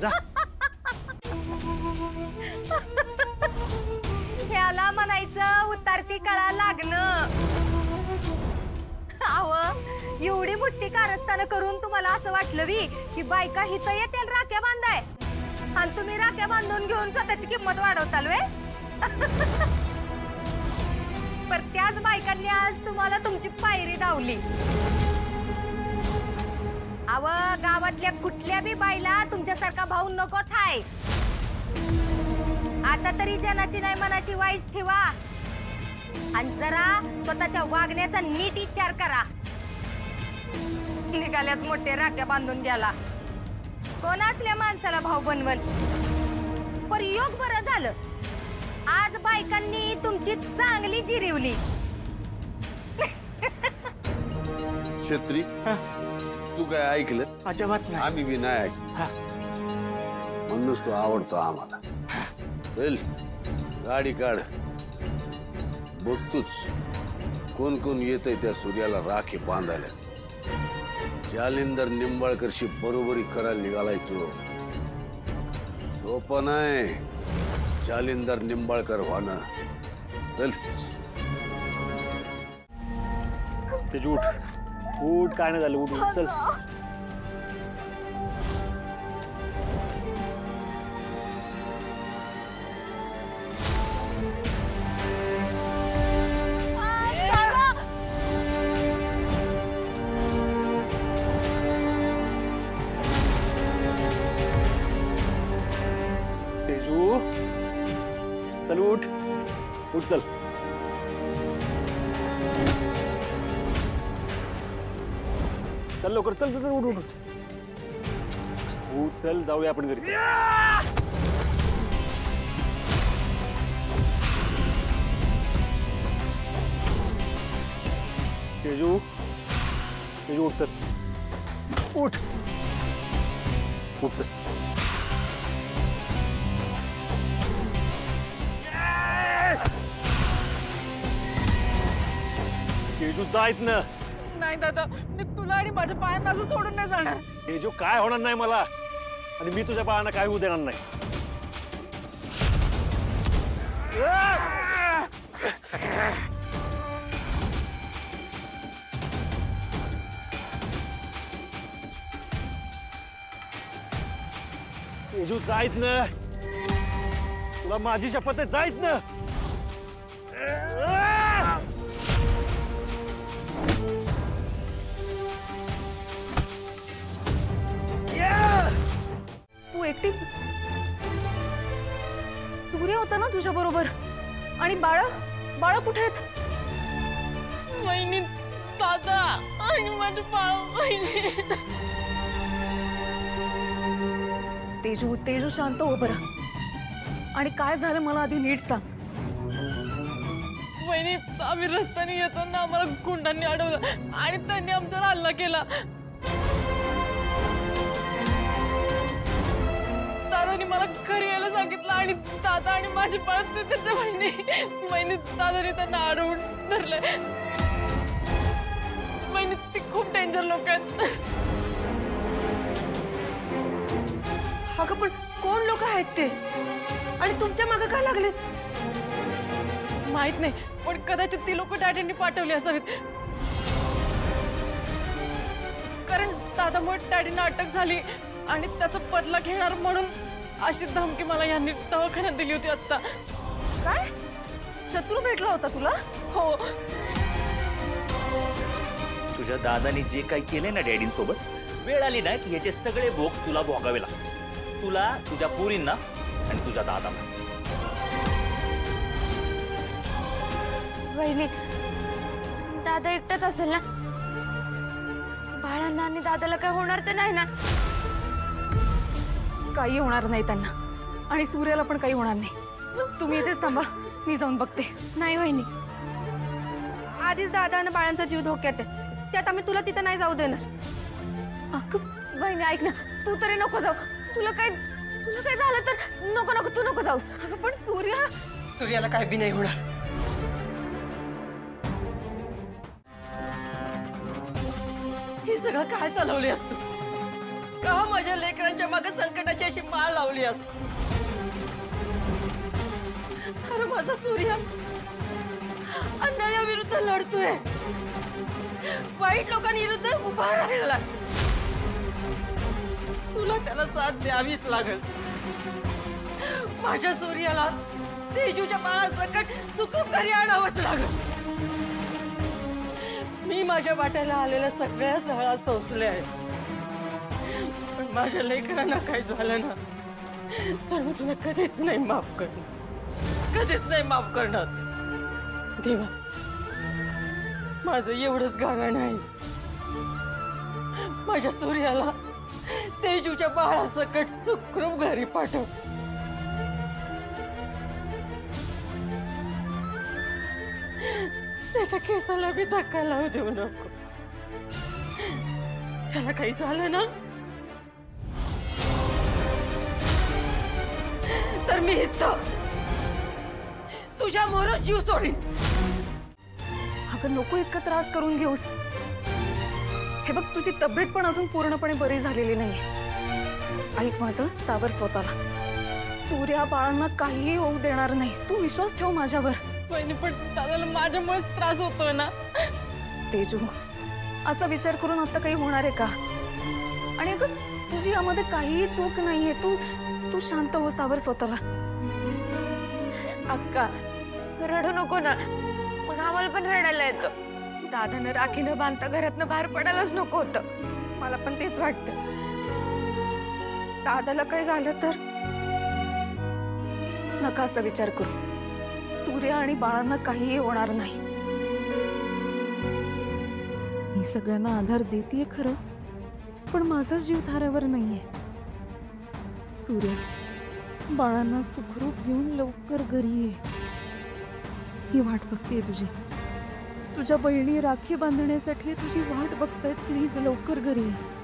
जा. ह्याला म्हणायचं उतारती कळा लागणं. अव एवढी मोठी कारस्थानं करून तुम्हाला असं वाटलं वी की बायका हिथं येते राख्या बांधाय आणि तुम्ही राख्या बांधून घेऊन स्वतःची किंमत वाढवताल वे. पर त्याच बायकांनी आज तुम्हाला तुमची पायरी डावली. अव गावातल्या कुठल्या बी बाईला तुमच्यासारखा भाऊ नकोच हाय. आता तरी जनाची नाही मनाची वाईज ठेवा आणि जरा स्वतःच्या वागण्याचा नीट विचार करा. निघाल्यात मोठे राख्या बांधून गेला. कोण असल्या माणसाला भाऊ बनवल. पर योग बरं झालं आज बायकांनी तुमची चांगली जिरवली. छत्री तू काय ऐकलं? अजिबात नाही. आम्ही बी नाही ऐकलं. म्हणूनच तो आवडतो आम्हाला. चल गाडी काढ. बघतोच कोण कोण येतंय त्या सूर्याला राखी बांधायला. जालिंदर निंबाळकरशी बरोबरी करायला निघालाय तो. सोपं नाही जालिंदर निंबाळकर व्हानं. चल तेजू उठ. उठ काय नाही झालं. उठ उठ चल. तेजू चल उठ. उठ चल. चल लवकर. चल चल उठ उठ उठ. चल जाऊया आपण घरी. तेजू तेजू उठ चल. उठ उठ चल. तेजू जायत ना. नाही दादा मी तुला आणि माझ्या पायांना असं सोडून नाही जाणार. तेजू काय होणार नाही मला आणि मी तुझ्या पायांना काय होऊ देणार नाही. तेजू जायत ना. तुला माझी शपथ आहे. जायत ना. तू एकटी. सूर्य होता ना तुझ्या बरोबर आणि बाळा. बाळा कुठे आहेत? वहिनी दादा आणि माझे बाळ. वहिनी. तेजू तेजू शांत हो बरं. आणि काय झालं मला आधी नीट सांग. वहिनी आम्ही रस्त्याने येताना आम्हाला गुंडांनी अडवलं आणि त्यांनी आमच्यावर हल्ला केला. दादानी मला घरी यायला सांगितलं आणि दादा आणि माझी बाळ त्याच्या वहिनी दादानी त्यांना अडवून धरलंय. वहिनी ती खूप डेंजर लोक आहेत. अगं पण कोण लोक आहेत ते आणि तुमच्या मागे का लागलेत? माहित नाही पण कदाचित ती लोक डॅडींनी पाठवली असावीत. कारण दादामुळे डॅडींना अटक झाली आणि त्याचा बदला घेणार म्हणून अशी धमकी मला यांनी दवाखान्यात दिली होती आता. काय शत्रू भेटला होता तुला? हो. तुझ्या दादाने जे काही केले ना डॅडींसोबत, वेळ आली ना की याचे सगळे भोग तुला भोगावे लागतील. तुला, तुझ्या पोरींना आणि तुझ्या दादाला. वहिनी दादा एकटाच असेल ना? बाळांना आणि दादाला काय होणार तर नाही ना? काही होणार नाही त्यांना आणि सूर्याला पण काही होणार नाही. तुम्ही इथेच थांबा. मी जाऊन बघते. नाही वहिनी आधीच दादा आणि बाळांचा जीव धोक्यात आहे. त्यात आम्ही तुला तिथं नाही जाऊ देणार. वहिनी ऐक ना. तू तरी नको जाऊ. तुला काय झालं तर नको नको तू नको जाऊस. अगं पण सूर्याला काय बी नाही होणार. हे सगळं काय चालवले असतो? का माझ्या लेकरांच्या मागे संकटाची अशी माळ लावली अस? अरे माझा सूर्य अन्यायाविरुद्ध लढतोय, वाईट लोकांविरुद्ध उभा राहिला. तुला त्याला साथ द्यावीच लागल. माझ्या सूर्याला तेजूच्या बाळासकट सुखरूप घरी आणावंच लागल. मी माझ्या वाट्याला आलेल्या सगळ्या सहळा सोसल्या आहेत, पण माझ्या लेकरांना काय झालं ना तर मी तुला कधीच नाही माफ करणार, कधीच नाही माफ करणार. देवा, माझं एवढंच गाणं नाही. माझ्या सूर्याला तेजूच्या बाळासकट सुखरूप घरी पाठव. त्याच्या केसाला बी धक्का लावू देऊ नको. त्याला काही झालं ना तर मी इथं तुझ्या मोर जीव सोडीन. अगं नको इतका त्रास करून घेऊस. हे बघ, तुझी तब्येत पण अजून पूर्णपणे बरी झालेली नाहीये. ऐक माझं, सावर स्वतःला. सूर्या बाळांना काहीही होऊ देणार नाही. तू विश्वास ठेव माझ्यावर. वहिनी, पण दादाला माझ्यामुळेच त्रास होतोय ना. तेजू, असा विचार करून आता काही होणार आहे का? आणि अगं, तुझी यामध्ये काहीही चूक नाहीये. तू शांत हो, सावर स्वतःला. अक्का, रडू नको ना, मग आम्हाला पण रडायला येतं. दादानं राखीनं बांधता घरातनं बाहेर पडायलाच नको होतं. मला पण तेच वाटतं. दादाला काही झालं तर नका असा विचार करू. सूर्य आणि बाळांना काहीही होणार नाही. मी सगळ्यांना आधार देतेय खरं, पण माझा जीव थाऱ्यावर नाहीये. सूर्य, बाळांना सुखरूप घेऊन लवकर घरी ये. ही वाट बघतेय तुझी. तुझ्या बहिणी राखी बांधण्यासाठी तुझी वाट बघतायत. प्लीज लवकर घरी ये.